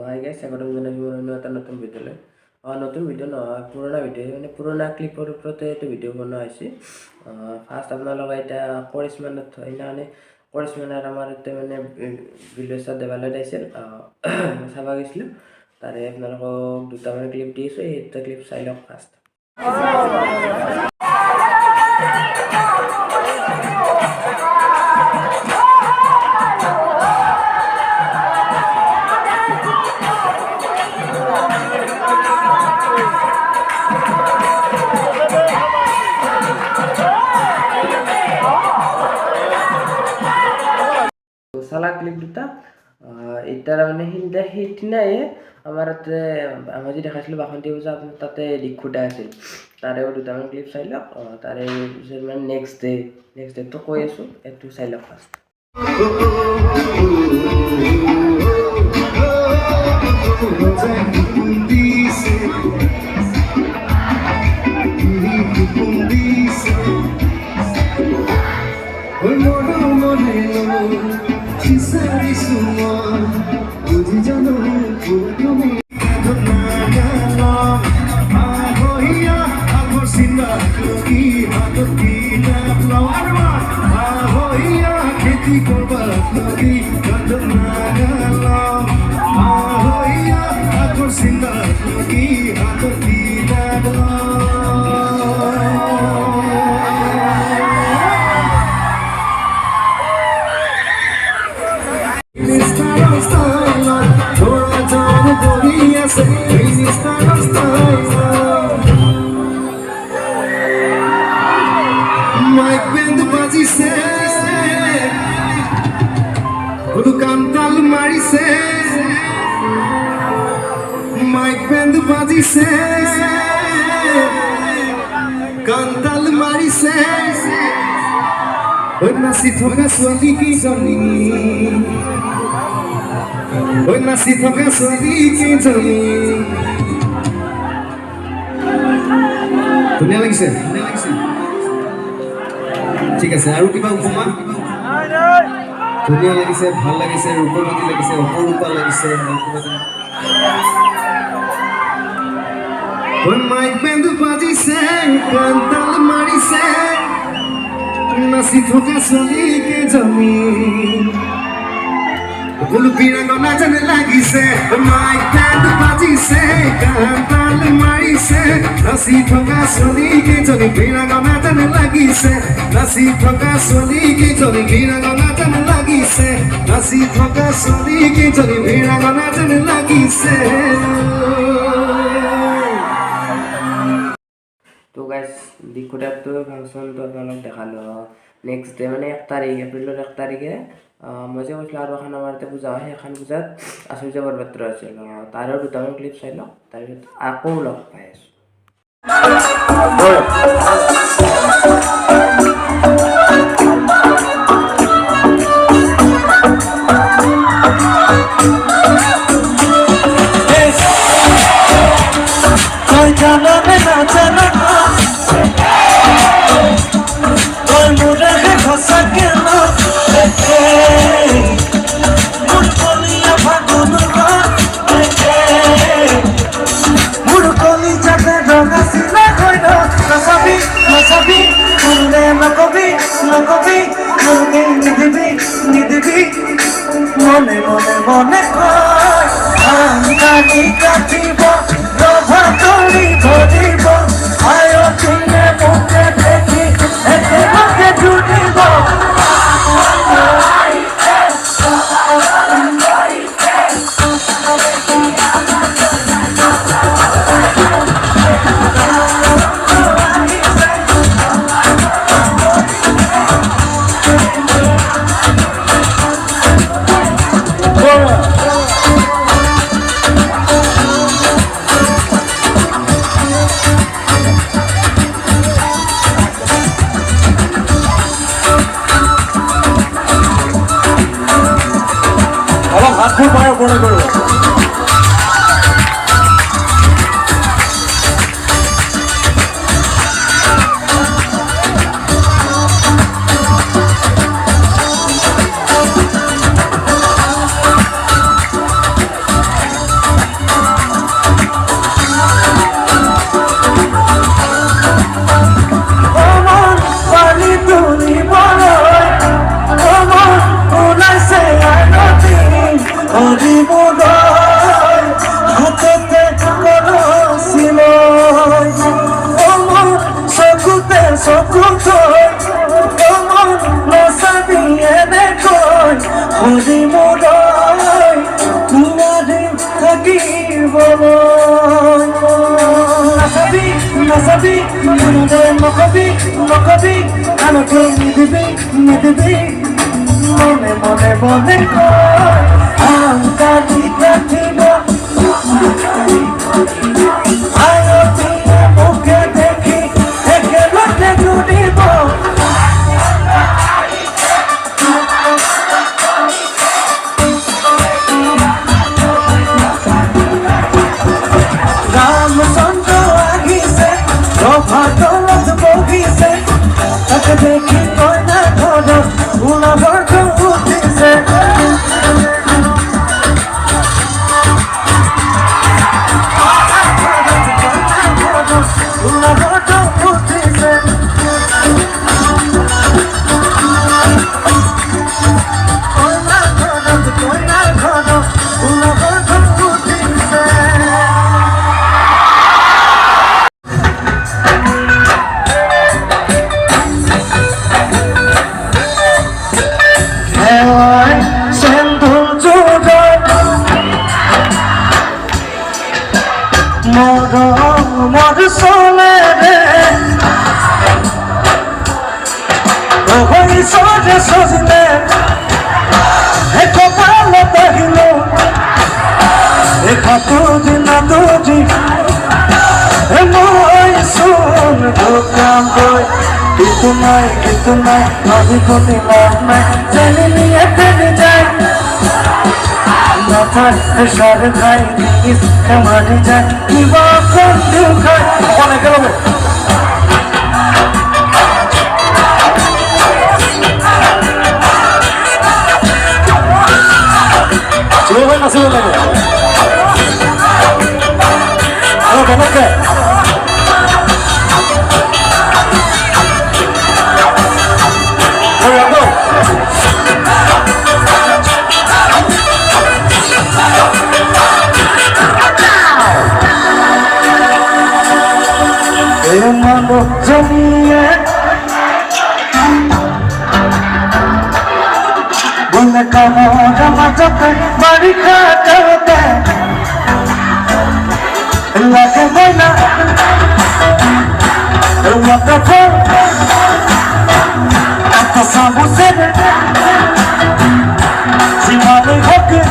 Hi guys, স্বাগতম জানাই মোৰ এটা নতুন ভিডিঅ'লৈ। নতুন ভিডিঅ' নহয়, পুৰণা ভিডিঅ', মানে পুৰণা ক্লিপৰ ওপৰতে এইটো ভিডিঅ' বনোৱা হৈছে। ফাৰ্ষ্ট আপোনালোকে এতিয়া কৰিশ্মানত সেইদিনাখনে কৰিশ্মানৰ আমাৰ এতিয়া মানে ভিলেজত দেৱালয়ত আহিছিল, চাব গৈছিলোঁ। তাৰে আপোনালোকক দুটামান ক্লিপ দিছোঁ, সেই দুটা ক্লিপ চাই লওক ফাৰ্ষ্ট। চালা ক্লিপ দুটা এটাৰ মানে সেইদিনাই আমাৰ আমি যে দেখাইছিলোঁ বাসন্তী পূজা, আপোনাৰ তাতে দিক্ষুদা আছিল, তাৰেও দুটামান ক্লিপ চাই লওক। তাৰে মানে নেক্সট ডেটটো কৈ আছোঁ, এইটো চাই লওক first. Cantal marise, Mike band bazise, Cantal marise, Oi nasi thoga swali ki jani, Oi nasi thoga swali ki jani. Dunia lagi se, ঠিক আছে আৰু কিবা উপমা ধুনীয়া লাগিছে, ভাল লাগিছে, ৰূপৱতী লাগিছে, অপৰূপা লাগিছে, মাইক বেন্দু বাজিছে, কান্তাল মাৰিছে, নাচি থকা ছোৱালীকে জমি সকলো বিৰঙনা যেনে লাগিছে, মাইক বেন্দু বাজিছে, কান্তাল মাৰিছে, নাচি থকা ছোৱালীকে জনি বিৰঙনা যেনে লাগিছে, নাচি থকা ছোৱালীকে জনি বিৰঙনা যেনে লাগিছে, নাচি থকা ছোৱালীকে জনি বিৰঙনা যেনে লাগিছে। তো গাইজ দিক্ষুদাৰটো ফাংচনটো আপোনালোক দেখালোঁ। নেক্সট ডে মানে 1 তাৰিখ, এপ্ৰিলৰ 1 তাৰিখে মই যে কৈছিলোঁ আৰু এখন আমাৰ ইয়াতে পূজা হয়, সেইখন পূজাত আচুৰ্য বৰপাত্ৰ আছিল। তাৰেও দুটামান ক্লিপ চাই লওক, তাৰপিছত আকৌ লগ পাই আছোঁ। মনে মনে মনে কাটিব রভা করি ধরিব আয়ো দিনে মুখে দেখি এতে মুখে জুড়িব মুদয় হাতেতে কলসিল অমর চকুতে চকুতৈ অমর নচাবি এনেকৈ হৰি মুদয় তোমাৰে থাকিবলৈ নাচাবি নাচাবি মুদয় নকবি নকবি আনকে নিদিবি নিদিবি মনে মনে মনে কয় আংকালি থাকিব আয়তীয়ে মুখে দেখি একেলগে জুৰিব রামচন্দ্র আহিছে ৰভাৰ তলত বহিছে তাকে দেখি কইনা ঘৰত ওলাবৰ উঠিছে মর সোলে রে ওই সরে সজলে এ কপাল তহিল এ খাতুজি না তুজি এ মই সোন দোকান বই কিছু নাই ভাবি কোনি লাভ নাই জেনে নিয়ে ফেলে যায় মাথার প্রেশার খাই ইস মারি যায় কিবা করতে খাই অনেক গেল নাচিব লাগে কেনেকে মানো জমিয়ে বলে কামড় মাঝতে বাড়ি কাটাতে লাগে ময়না ওয়াটারফল একটা সাবুসের জীবনে হোকে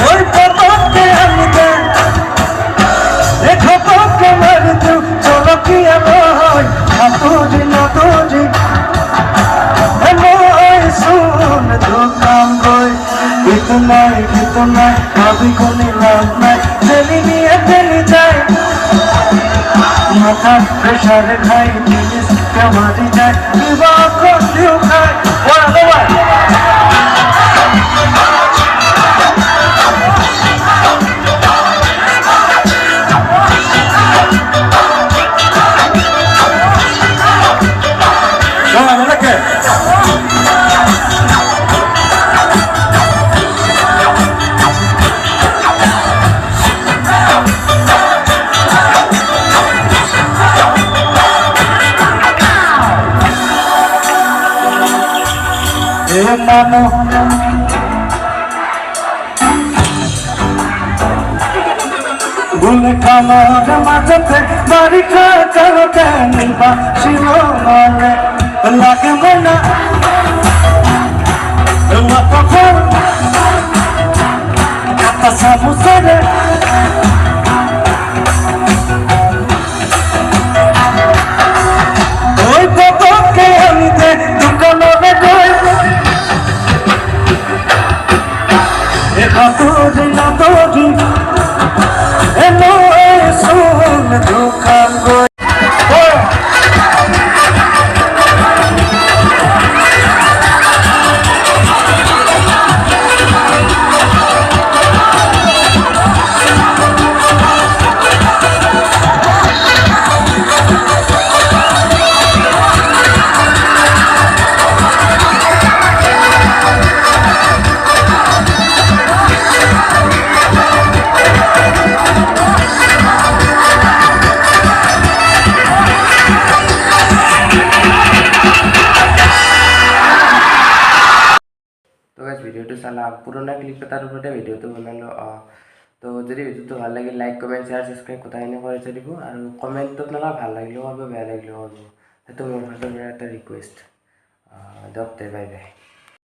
ওই পর্বতকে আনতে চলো কি আমার তুজি না তুজি শুন দোকান বই গীত নাই ভাবি কোনি লাভ নাই জেলি নিয়ে ফেলি যায় মাথার প্রেশারে খাই জিনিস কেমারি যায় কিবা করতেও খাই মানো ভুলে খামার মাঝতে বাড়ি কাটাতে নিবা ছিল মানে লাগে মনা কখন একটা সামুসেরে ওই কতকে আনিতে দোকানে গই তুজি না তুজি এলো শুন দোকান গই চালা পুৰণা ক্লিপ এটাৰ ওপৰতে ভিডিঅ'টো বনালোঁ তো যদি ভিডিঅ'টো ভাল লাগিল লাইক কমেণ্ট শ্বেয়াৰ ছাবস্ক্ৰাইব কথাখিনি কৰি থৈ দিব আৰু কমেণ্টত নালা ভাল লাগিলেও ক'ব বেয়া লাগিলেও ক'ব সেইটো মোৰ ফালৰ পৰা এটা ৰিকুৱেষ্ট দিয়ক বাই বাই